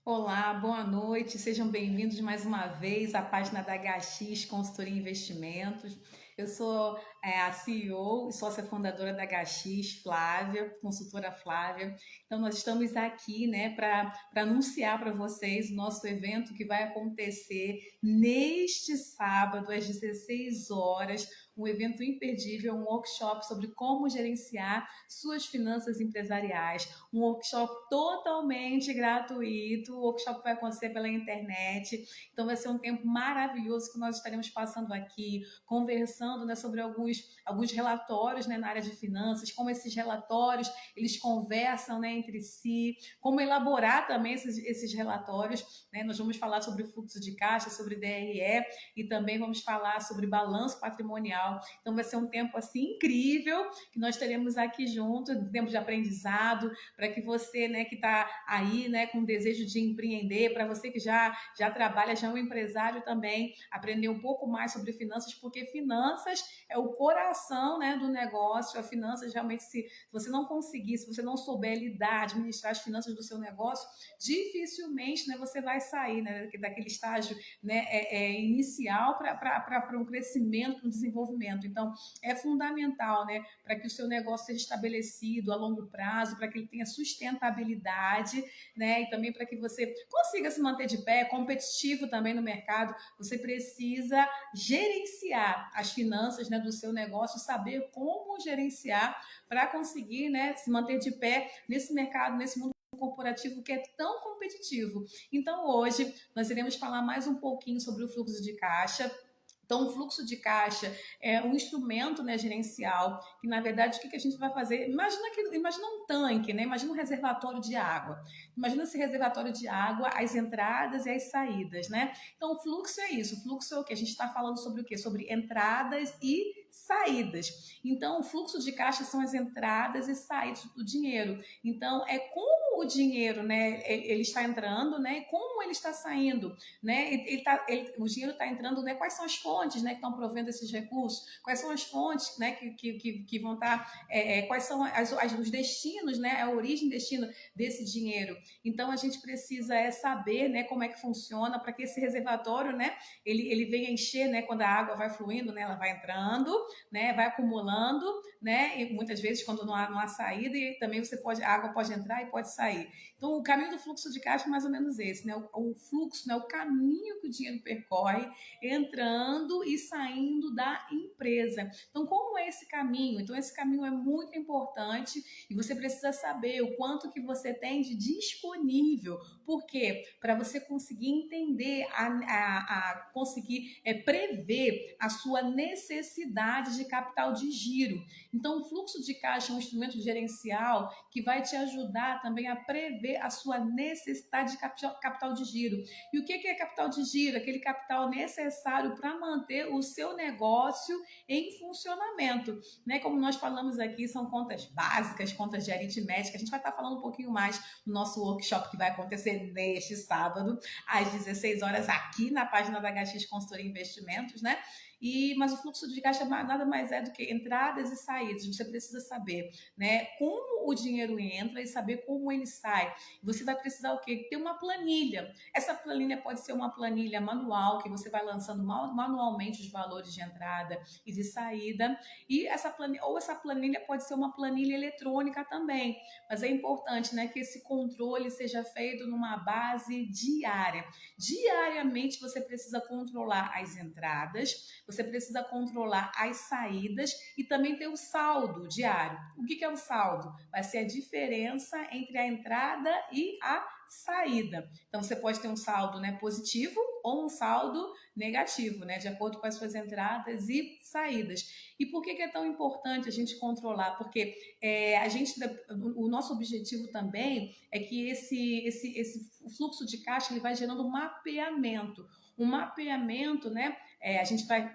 Olá, boa noite, sejam bem-vindos mais uma vez à página da HX Consultoria e Investimentos. Eu sou a CEO e sócia fundadora da HX, Flávia, consultora Flávia. Então, nós estamos aqui, né, para anunciar para vocês o nosso evento que vai acontecer neste sábado, às 16 horas, um evento imperdível, um workshop sobre como gerenciar suas finanças empresariais, um workshop totalmente gratuito. O workshop vai acontecer pela internet, então vai ser um tempo maravilhoso que nós estaremos passando aqui, conversando, né, sobre alguns relatórios, né, na área de finanças, como esses relatórios eles conversam, né, entre si, como elaborar também esses relatórios, né? Nós vamos falar sobre o fluxo de caixa, sobre DRE e também vamos falar sobre balanço patrimonial. Então vai ser um tempo assim incrível que nós teremos aqui junto, um tempo de aprendizado, para que você, né, que está aí, né, com desejo de empreender, para você que já trabalha, já é um empresário também, aprender um pouco mais sobre finanças, porque finanças é o coração, né, do negócio. A finanças realmente, se você não conseguir, se você não souber lidar, administrar as finanças do seu negócio, dificilmente, né, você vai sair, né, daquele estágio, né, inicial para um crescimento, para um desenvolvimento. Então, é fundamental, né, para que o seu negócio seja estabelecido a longo prazo, para que ele tenha sustentabilidade, né, e também para que você consiga se manter de pé, competitivo também no mercado. Você precisa gerenciar as finanças, né, do seu negócio, saber como gerenciar para conseguir, né, se manter de pé nesse mercado, nesse mundo corporativo que é tão competitivo. Então, hoje, nós iremos falar mais um pouquinho sobre o fluxo de caixa. Então, o fluxo de caixa é um instrumento, né, gerencial, que na verdade o que a gente vai fazer? Imagina um tanque, né? Imagina um reservatório de água. Imagina esse reservatório de água, as entradas e as saídas, né? Então, o fluxo é isso. O fluxo é o que? A gente está falando sobre o quê? Sobre entradas e saídas. Então, o fluxo de caixa são as entradas e saídas do dinheiro. Então, é como o dinheiro, né, ele está entrando, né, e como ele está saindo, né? O dinheiro está entrando, né? Quais são as fontes, né, que estão provendo esses recursos? Quais são as fontes, né, que vão estar? Quais são os destinos, né? A origem e destino desse dinheiro? Então, a gente precisa saber, né, como é que funciona para que esse reservatório, né, ele venha encher, né, quando a água vai fluindo, né, ela vai entrando, né, vai acumulando, né, e muitas vezes quando não há saída, e também a água pode entrar e pode sair. Então, o caminho do fluxo de caixa é mais ou menos esse, né? O fluxo, né? O caminho que o dinheiro percorre entrando e saindo da empresa. Então, como é esse caminho? Então, esse caminho é muito importante e você precisa saber o quanto que você tem de disponível. Por quê? Para você conseguir entender, conseguir prever a sua necessidade de capital de giro. Então, o fluxo de caixa é um instrumento gerencial que vai te ajudar também a prever a sua necessidade de capital de giro. E o que é capital de giro? Aquele capital necessário para manter o seu negócio em funcionamento. Né? Como nós falamos aqui, são contas básicas, contas de aritmética. A gente vai estar falando um pouquinho mais no nosso workshop que vai acontecer neste sábado, às 16 horas, aqui na página da HX Consultoria e Investimentos, né? Mas o fluxo de caixa nada mais é do que entradas e saídas. Você precisa saber, né, como o dinheiro entra e saber como ele sai. Você vai precisar o quê? Ter uma planilha. Essa planilha pode ser uma planilha manual, que você vai lançando manualmente os valores de entrada e de saída. E essa planilha pode ser uma planilha eletrônica também. Mas é importante, né, que esse controle seja feito numa base diária. Diariamente você precisa controlar as entradas, você precisa controlar as saídas e também ter o saldo diário. O que é o saldo? Vai ser a diferença entre a entrada e a saída. Então, você pode ter um saldo, né, positivo ou um saldo negativo, né, de acordo com as suas entradas e saídas. E por que é tão importante a gente controlar? Porque o nosso objetivo também é que esse fluxo de caixa ele vai gerando um mapeamento. Um mapeamento, né?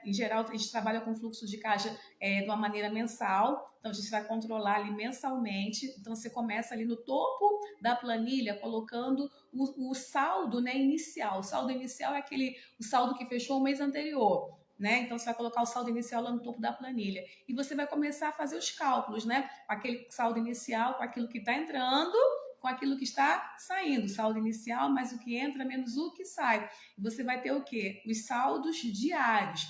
Em geral, a gente trabalha com fluxo de caixa de uma maneira mensal, então a gente vai controlar ali mensalmente. Então você começa ali no topo da planilha colocando o saldo, né, inicial. O saldo inicial é o saldo que fechou o mês anterior. Né? Então, você vai colocar o saldo inicial lá no topo da planilha. E você vai começar a fazer os cálculos, né? Com aquele saldo inicial, com aquilo que está entrando com aquilo que está saindo, saldo inicial, mais o que entra, menos o que sai. Você vai ter o quê? Os saldos diários.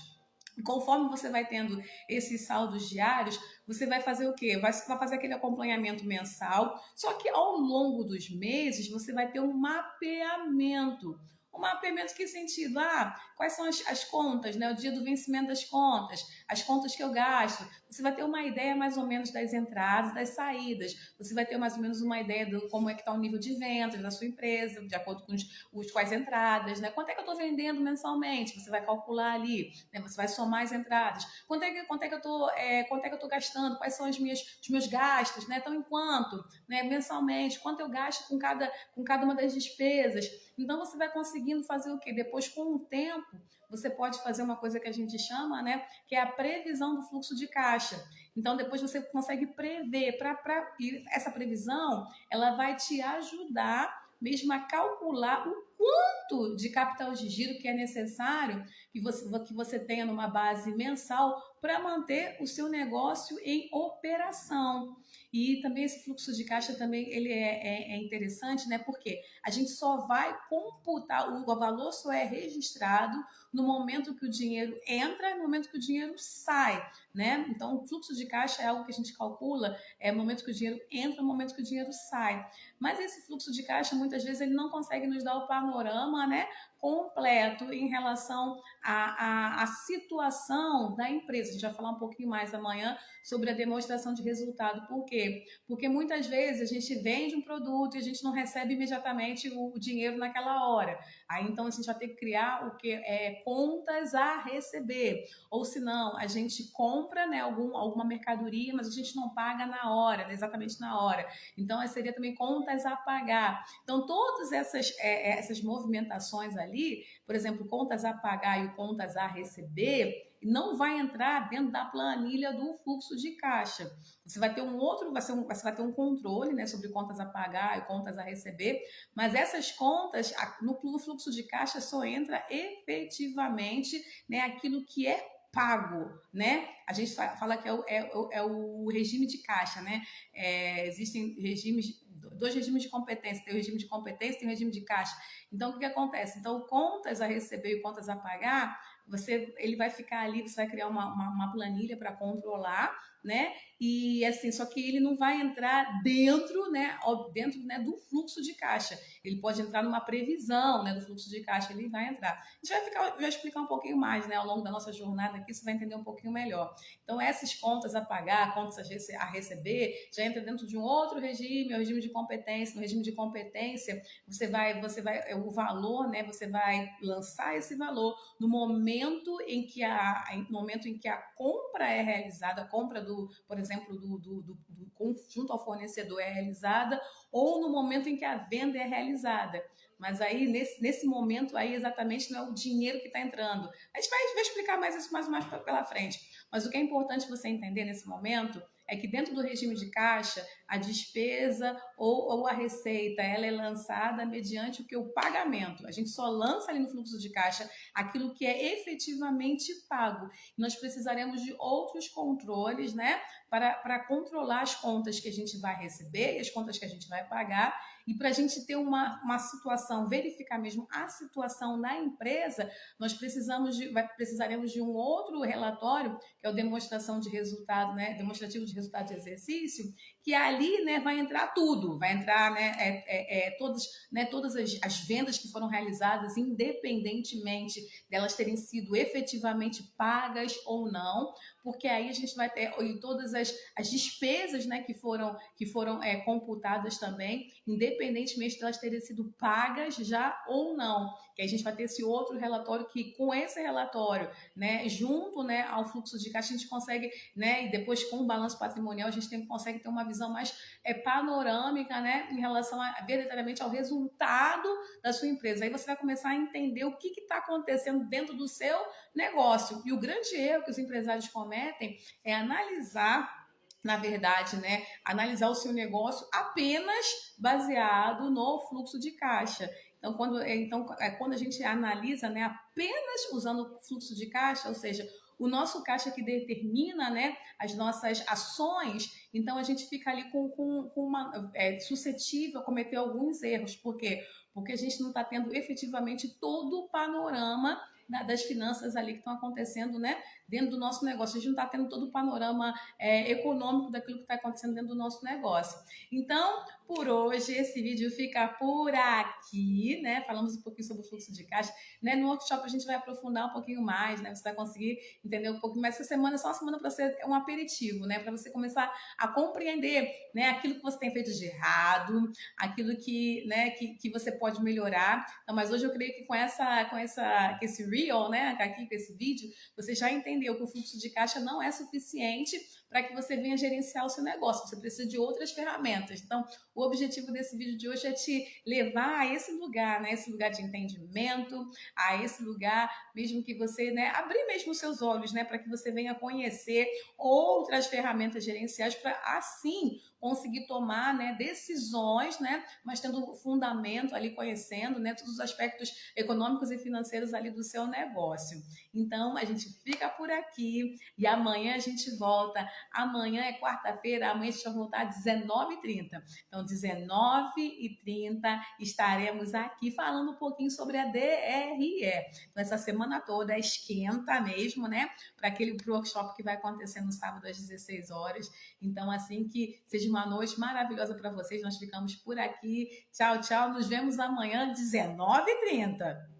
Conforme você vai tendo esses saldos diários, você vai fazer o quê? Vai fazer aquele acompanhamento mensal, só que ao longo dos meses você vai ter um mapeamento. Um mapeamento que sentido? Quais são as contas, né? O dia do vencimento das contas, as contas que eu gasto. Você vai ter uma ideia mais ou menos das entradas, das saídas. Você vai ter mais ou menos uma ideia de como é que está o nível de vendas da sua empresa, de acordo com quais entradas, né? Quanto é que eu estou vendendo mensalmente? Você vai calcular ali, né? Você vai somar as entradas. Quanto é que eu estou gastando? Quais são os meus gastos, né? Então, em quanto, né? Mensalmente, quanto eu gasto com cada uma das despesas. Então, você vai conseguindo fazer o quê? Depois, com o tempo, você pode fazer uma coisa que a gente chama, né? Que é a previsão do fluxo de caixa. Então, depois você consegue prever. E essa previsão, ela vai te ajudar mesmo a calcular o quanto de capital de giro que é necessário que você tenha numa base mensal para manter o seu negócio em operação. E também esse fluxo de caixa também ele é interessante, né? Porque a gente só vai computar, o valor só é registrado no momento que o dinheiro entra e no momento que o dinheiro sai, né? Então, o fluxo de caixa é algo que a gente calcula, é o momento que o dinheiro entra, no momento que o dinheiro sai. Mas esse fluxo de caixa, muitas vezes, ele não consegue nos dar o panorama, né, completo em relação à situação da empresa. A gente vai falar um pouquinho mais amanhã sobre a demonstração de resultado. Por quê? Porque muitas vezes a gente vende um produto e a gente não recebe imediatamente o dinheiro naquela hora. Aí então a gente vai ter que criar o que é contas a receber. Ou se não, a gente compra, né, alguma mercadoria, mas a gente não paga na hora, né, exatamente na hora. Então seria também contas a pagar. Então todas essas movimentações ali, por exemplo, contas a pagar e contas a receber, não vai entrar dentro da planilha do fluxo de caixa. Você vai ter você vai ter um controle, né, sobre contas a pagar e contas a receber, mas essas contas no fluxo de caixa só entra efetivamente, né, aquilo que é pago, né? A gente fala que é o regime de caixa, né? Existem dois regimes de competência, tem o regime de competência e tem o regime de caixa. Então, o que acontece? Então, contas a receber e contas a pagar, ele vai ficar ali, você vai criar uma planilha para controlar, né? E assim, só que ele não vai entrar dentro, né, do fluxo de caixa. Ele pode entrar numa previsão, né, do fluxo de caixa, ele vai entrar. A gente vai explicar um pouquinho mais, né, ao longo da nossa jornada aqui, você vai entender um pouquinho melhor. Então, essas contas a pagar, contas a receber, já entra dentro de um outro regime, é o regime de competência. No regime de competência, o valor, né, você vai lançar esse valor no momento em que a compra é realizada, a compra por exemplo, junto ao fornecedor é realizada, ou no momento em que a venda é realizada. Mas aí, nesse momento aí, exatamente não é o dinheiro que está entrando. A gente vai explicar mais isso mais pela frente. Mas o que é importante você entender nesse momento é que dentro do regime de caixa, a despesa ou a receita, ela é lançada mediante o pagamento. A gente só lança ali no fluxo de caixa aquilo que é efetivamente pago. Nós precisaremos de outros controles, né, para controlar as contas que a gente vai receber e as contas que a gente vai pagar. E para a gente ter uma situação, verificar mesmo a situação da empresa, nós precisaremos de um outro relatório, que é o demonstração de resultado, né, demonstrativo de resultado de exercício, que ali, né, vai entrar tudo, vai entrar, né, todas as vendas que foram realizadas, independentemente delas terem sido efetivamente pagas ou não, porque aí a gente vai ter todas as despesas, né, que foram computadas também, independentemente de elas terem sido pagas já ou não. Que a gente vai ter esse outro relatório que, com esse relatório, né, junto, né, ao fluxo de caixa, a gente consegue, né, e depois com o balanço patrimonial, a gente consegue ter uma visão mais panorâmica, né, em relação verdadeiramente ao resultado da sua empresa. Aí você vai começar a entender o que está acontecendo dentro do seu negócio. E o grande erro que os empresários cometem é analisar, na verdade, né, analisar o seu negócio apenas baseado no fluxo de caixa. Então, quando a gente analisa, né, apenas usando o fluxo de caixa, ou seja, o nosso caixa que determina, né, as nossas ações, então a gente fica ali com uma suscetível a cometer alguns erros. Por quê? Porque a gente não está tendo efetivamente todo o panorama das finanças ali que estão acontecendo, né, dentro do nosso negócio. A gente não está tendo todo o panorama econômico daquilo que está acontecendo dentro do nosso negócio. Então, por hoje, esse vídeo fica por aqui, né? Falamos um pouquinho sobre o fluxo de caixa, né? No workshop a gente vai aprofundar um pouquinho mais, né? Você vai conseguir entender um pouquinho mais. Essa semana é só uma semana para você, é um aperitivo, né? Para você começar a compreender, né? Aquilo que você tem feito de errado, aquilo que, né? Que você pode melhorar. Então, mas hoje eu creio que com esse reel, né? Aqui com esse vídeo, você já entendeu que o fluxo de caixa não é suficiente para que você venha gerenciar o seu negócio. Você precisa de outras ferramentas. Então, o objetivo desse vídeo de hoje é te levar a esse lugar, né? Esse lugar de entendimento, a esse lugar mesmo que você, né, abrir mesmo os seus olhos, né, para que você venha conhecer outras ferramentas gerenciais para assim conseguir tomar, né, decisões, né, mas tendo fundamento ali, conhecendo, né, todos os aspectos econômicos e financeiros ali do seu negócio. Então, a gente fica por aqui e amanhã a gente volta. Amanhã é quarta-feira, amanhã a gente vai voltar às 19h30. Então, 19h30 estaremos aqui falando um pouquinho sobre a DRE. Então, essa semana toda esquenta mesmo, né, para aquele workshop que vai acontecer no sábado às 16 horas. Então, assim, que seja uma noite maravilhosa para vocês. Nós ficamos por aqui. Tchau, tchau. Nos vemos amanhã, 19h30.